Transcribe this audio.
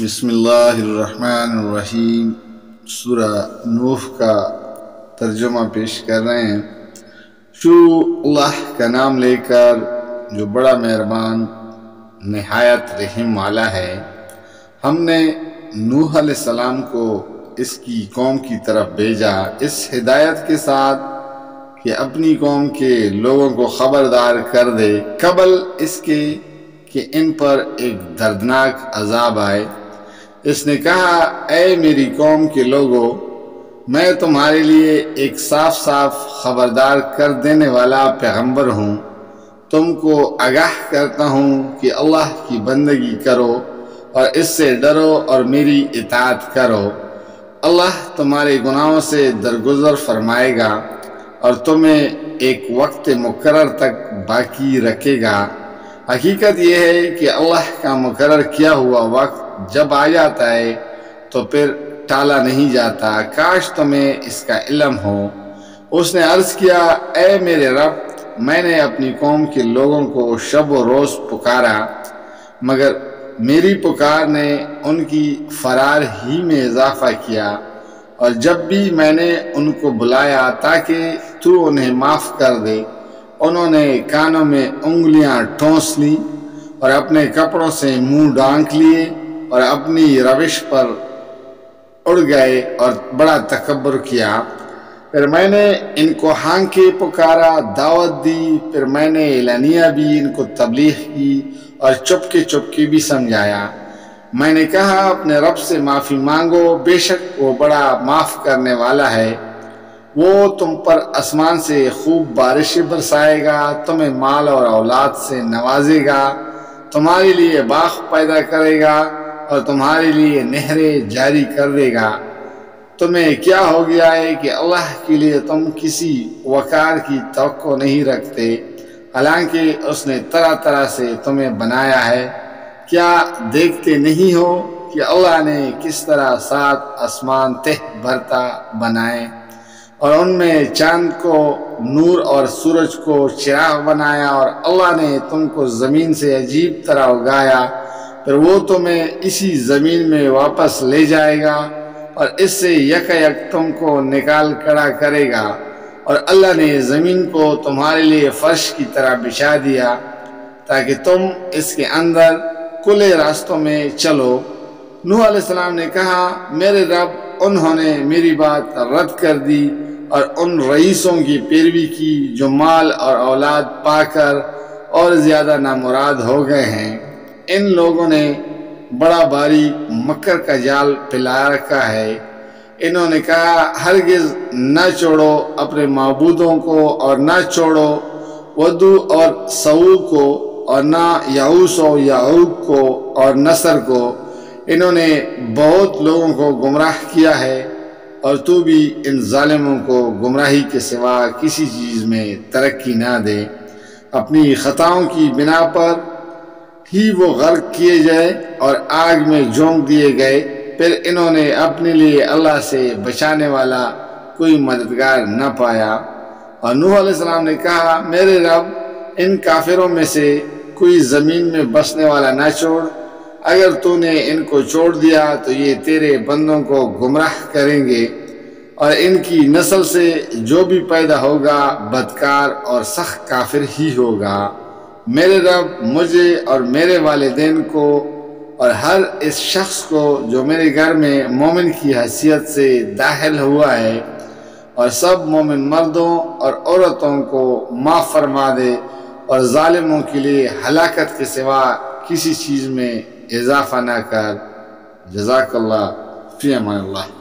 بسم اللہ الرحمن الرحیم۔ سورہ نوح کا ترجمہ پیش کر رہے ہیں۔ شروع اللہ کا نام لے کر جو بڑا مہربان نہایت رحم والا ہے۔ ہم نے نوح علیہ السلام کو اس کی قوم کی طرف بھیجا اس ہدایت کے ساتھ کہ اپنی قوم کے لوگوں کو خبردار کر دے قبل اس کے کہ ان پر ایک دردناک عذاب آئے۔ اس نے کہا، اے میری قوم کے لوگو، میں تمہارے لیے ایک صاف صاف خبردار کر دینے والا پیغمبر ہوں۔ تم کو آگاہ کرتا ہوں کہ اللہ کی بندگی کرو اور اس سے ڈرو اور میری اطاعت کرو۔ اللہ تمہارے گناہوں سے درگزر فرمائے گا اور تمہیں ایک وقت مقرر تک باقی رکھے گا۔ حقیقت یہ ہے کہ اللہ کا مقرر کیا ہوا وقت جب آ جاتا ہے تو پھر ٹالا نہیں جاتا۔ کاش تمہیں اس کا علم ہو۔ اس نے عرض کیا، اے میرے رب، میں نے اپنی قوم کے لوگوں کو شب و روز پکارا، مگر میری پکار نے ان کی فرار ہی میں اضافہ کیا، اور جب بھی میں نے ان کو بلایا تاکہ تو انہیں معاف کر دے، انہوں نے کانوں میں انگلیاں ٹھونس لیں اور اپنے کپڑوں سے منہ ڈھانک لیے اور اپنی روش پر اڑ گئے اور بڑا تکبر کیا۔ پھر میں نے ان کو ہانکے پکارا، دعوت دی، پھر میں نے اعلانیہ بھی ان کو تبلیغ کی اور چپکے بھی سمجھایا۔ میں نے کہا، اپنے رب سے معافی مانگو، بے شک وہ بڑا معاف کرنے والا ہے۔ وہ تم پر آسمان سے خوب بارشیں برسائے گا، تمہیں مال اور اولاد سے نوازے گا، تمہارے لیے باغ پیدا کرے گا اور تمہارے لیے نہریں جاری کر دے گا۔ تمہیں کیا ہو گیا ہے کہ اللہ کے لیے تم کسی وقار کی توقع نہیں رکھتے، حالانکہ اس نے طرح طرح سے تمہیں بنایا ہے۔ کیا دیکھتے نہیں ہو کہ اللہ نے کس طرح 7 آسمان تہ بھرتا بنائے اور ان میں چاند کو نور اور سورج کو چراغ بنایا، اور اللہ نے تم کو زمین سے عجیب طرح اگایا، پھر وہ تمہیں اسی زمین میں واپس لے جائے گا اور اس سے یک تم کو نکال کھڑا کرے گا۔ اور اللہ نے زمین کو تمہارے لیے فرش کی طرح بچھا دیا تاکہ تم اس کے اندر کھلے راستوں میں چلو۔ نوح علیہ السلام نے کہا، میرے رب، انہوں نے میری بات رد کر دی اور ان رئیسوں کی پیروی کی جو مال اور اولاد پا کر اور زیادہ نامراد ہو گئے ہیں۔ ان لوگوں نے بڑا بھاری مکر کا جال پھیلا رکھا ہے۔ انہوں نے کہا، ہرگز نہ چھوڑو اپنے معبودوں کو، اور نہ چھوڑو ودو اور سعو کو، اور نہ یعوس و یعوق کو اور نصر کو۔ انہوں نے بہت لوگوں کو گمراہ کیا ہے، اور تو بھی ان ظالموں کو گمراہی کے سوا کسی چیز میں ترقی نہ دے۔ اپنی خطاؤں کی بنا پر ہی وہ غرق کیے جائے اور آگ میں جھونک دیے گئے۔ پھر انہوں نے اپنے لیے اللہ سے بچانے والا کوئی مددگار نہ پایا۔ اور نوح علیہ السلام نے کہا، میرے رب، ان کافروں میں سے کوئی زمین میں بسنے والا نہ چھوڑ۔ اگر تو نے ان کو چھوڑ دیا تو یہ تیرے بندوں کو گمراہ کریں گے، اور ان کی نسل سے جو بھی پیدا ہوگا بدکار اور سخت کافر ہی ہوگا۔ میرے رب، مجھے اور میرے والدین کو اور ہر اس شخص کو جو میرے گھر میں مومن کی حیثیت سے داخل ہوا ہے، اور سب مومن مردوں اور عورتوں کو معاف فرما دے، اور ظالموں کے لیے ہلاکت کے سوا کسی چیز میں اضافہ نہ کر۔ جزاک اللہ، فی امان اللہ۔